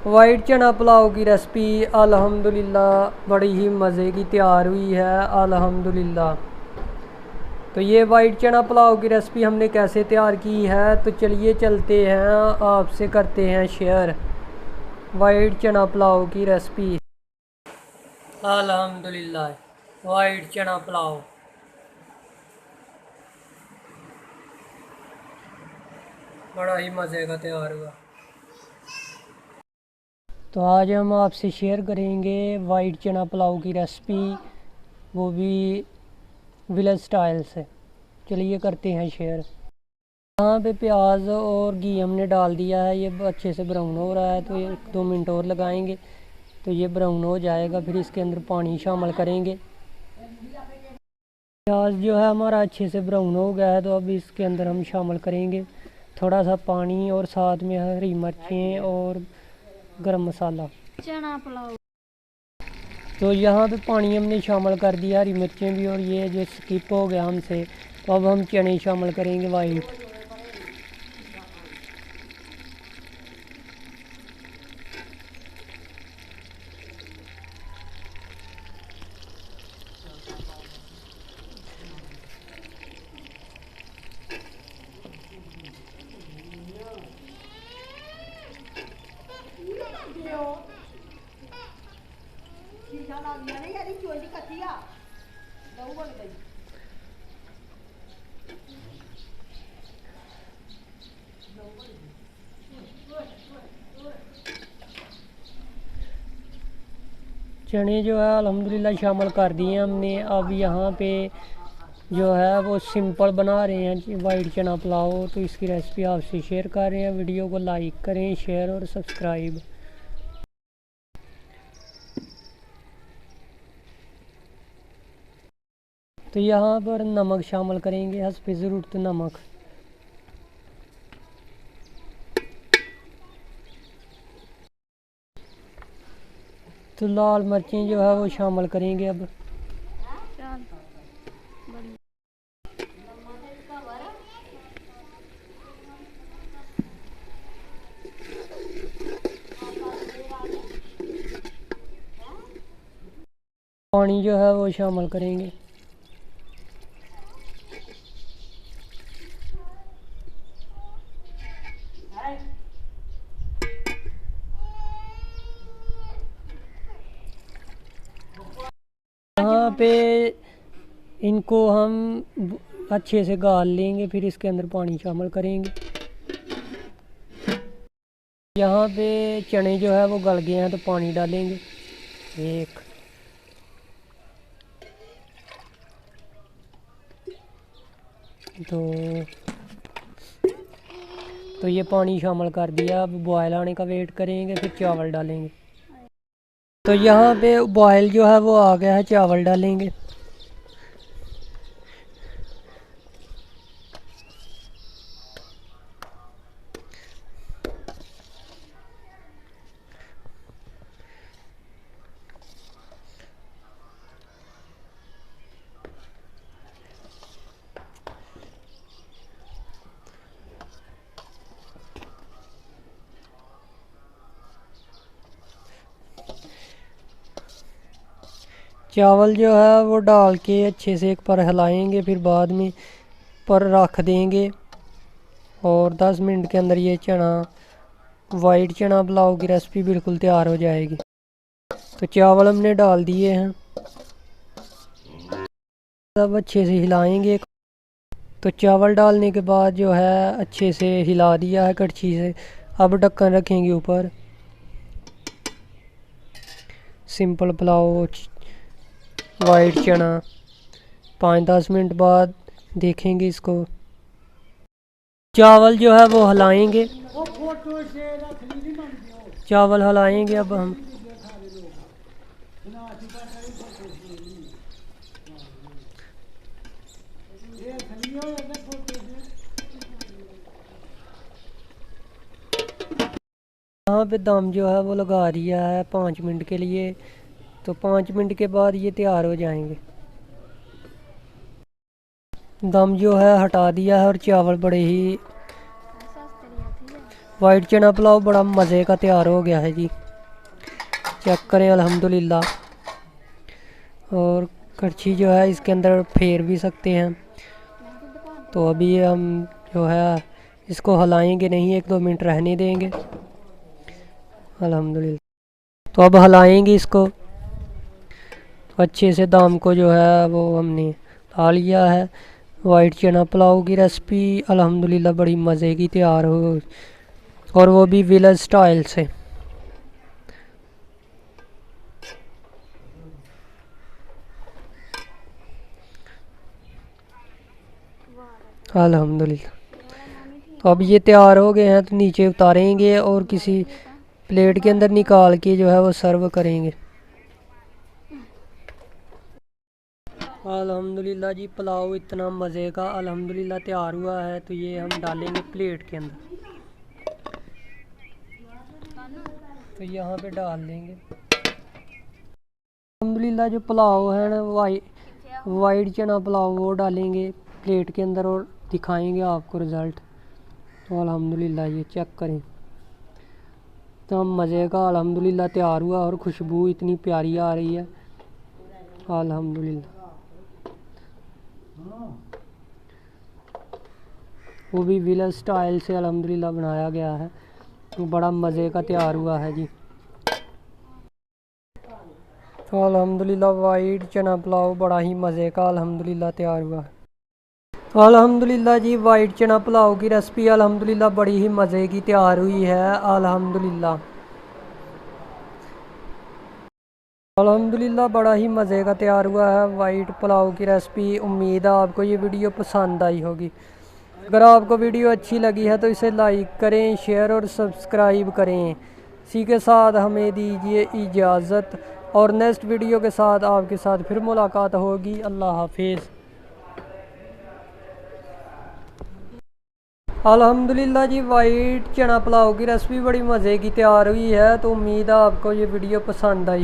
White चना पुलाव की recipe अल्हम्दुलिल्लाह बड़ी ही मज़े की तैयार हुई है अल्हम्दुलिल्लाह। तो ये वाइट चना पुलाव की रेसिपी हमने कैसे तैयार की है, तो चलिए चलते हैं आपसे करते हैं शेयर वाइट चना पुलाव की रेसिपी। अल्हम्दुलिल्लाह वाइट चना पुलाव बड़ा ही मज़े का तैयार हुआ। तो आज हम आपसे शेयर करेंगे वाइट चना पुलाव की रेसिपी, वो भी विलेज स्टाइल से। चलिए करते हैं शेयर। यहाँ पे प्याज और घी हमने डाल दिया है, ये अच्छे से ब्राउन हो रहा है, तो ये 2 मिनट और लगाएंगे तो ये ब्राउन हो जाएगा। फिर इसके अंदर पानी शामिल करेंगे। प्याज जो है हमारा अच्छे से ब्राउन हो गया है, तो अब इसके अंदर हम शामिल करेंगे थोड़ा सा पानी और साथ में हरी मिर्चें और गरम मसाला। चना पुलाव तो यहाँ पे पानी हमने शामिल कर दिया, हरी मिर्चें भी, और ये जो स्किप हो गया हमसे, तो अब हम चने शामिल करेंगे वाइट। चने जो है अल्हम्दुलिल्लाह शामिल कर दिए हमने। अब यहाँ पे जो है वो सिंपल बना रहे हैं वाइट चना पुलाव, तो इसकी रेसिपी आपसे शेयर कर रहे हैं। वीडियो को लाइक करें, शेयर और सब्सक्राइब। तो यहाँ पर नमक शामिल करेंगे, हस्बे ज़रूरत नमक। तो लाल मिर्चें जो है वो शामिल करेंगे अब। पानी जो है वो शामिल करेंगे। यहाँ पे इनको हम अच्छे से गाल लेंगे, फिर इसके अंदर पानी शामिल करेंगे। यहाँ पे चने जो है वो गल गए हैं, तो पानी डालेंगे एक। तो ये पानी शामिल कर दिया। अब बॉयल आने का वेट करेंगे, फिर चावल डालेंगे। तो यहाँ पे बॉयल जो है वो आ गया है, चावल डालेंगे। चावल जो है वो डाल के अच्छे से एक पर हिलाएंगे, फिर बाद में पर रख देंगे, और 10 मिनट के अंदर ये चना वाइट चना पुलाव की रेसिपी बिल्कुल तैयार हो जाएगी। तो चावल हमने डाल दिए हैं, सब अच्छे से हिलाएंगे। तो चावल डालने के बाद जो है अच्छे से हिला दिया है कड़छी से। अब ढक्कन रखेंगे ऊपर। सिंपल पुलाव वाइट चना 5-10 मिनट बाद देखेंगे इसको। चावल जो है वो हिलाएंगे, चावल हिलाएंगे अब हम। यहाँ पे दम जो है वो लगा दिया है 5 मिनट के लिए। तो 5 मिनट के बाद ये तैयार हो जाएंगे। दम जो है हटा दिया है, और चावल बड़े ही वाइट चना पुलाव बड़ा मज़े का तैयार हो गया है जी, चेक करें अल्हम्दुलिल्लाह। और कड़छी जो है इसके अंदर फेर भी सकते हैं। तो अभी हम जो है इसको हिलाएंगे नहीं, 1-2 मिनट रहने देंगे अल्हम्दुलिल्लाह। तो अब हिलाएंगे इसको अच्छे से। दाम को जो है वो हमने ला लिया है। वाइट चना पुलाव की रेसिपी अल्हम्दुलिल्लाह बड़ी मज़े की तैयार हो, और वो भी विलेज स्टाइल से। अल्हम्दुलिल्लाह। तो अब ये तैयार हो गए हैं, तो नीचे उतारेंगे और किसी प्लेट के अंदर निकाल के जो है वो सर्व करेंगे। अल्हम्दुलिल्लाह जी, पुलाव इतना मज़े का अल्हम्दुलिल्लाह तैयार हुआ है। तो ये हम डालेंगे प्लेट के अंदर, तो यहाँ पे डाल देंगे। अल्हम्दुलिल्लाह जो पुलाव है ना वाइट चना पुलाव, वो डालेंगे प्लेट के अंदर और दिखाएंगे आपको रिज़ल्ट। तो अल्हम्दुलिल्लाह ये चेक करें, तो मज़े का अल्हम्दुलिल्लाह तैयार हुआ, और खुशबू इतनी प्यारी आ रही है अल्हम्दुलिल्लाह। वो भी विलेज स्टाइल से अल्हम्दुलिल्लाह बनाया गया है, तो बड़ा मज़े का तैयार हुआ है जी। तो अल्हम्दुलिल्लाह वाइट चना पुलाव बड़ा ही मज़े का अल्हम्दुलिल्लाह तैयार हुआ है। तो अल्हम्दुलिल्लाह जी, वाइट चना पुलाव की रेसिपी अल्हम्दुलिल्लाह बड़ी ही मज़े की तैयार हुई है अल्हम्दुलिल्लाह। अल्हम्दुलिल्लाह बड़ा ही मज़े का तैयार हुआ है वाइट पुलाव की रेसिपी। उम्मीद है आपको ये वीडियो पसंद आई होगी। अगर आपको वीडियो अच्छी लगी है तो इसे लाइक करें, शेयर और सब्सक्राइब करें। इसी के साथ हमें दीजिए इजाज़त, और नेक्स्ट वीडियो के साथ आपके साथ फिर मुलाकात होगी। अल्लाह हाफिज़। अल्हम्दुलिल्लाह जी, वाइट चना पुलाव की रेसिपी बड़ी मज़े की तैयार हुई है। तो उम्मीद है आपको ये वीडियो पसंद आई।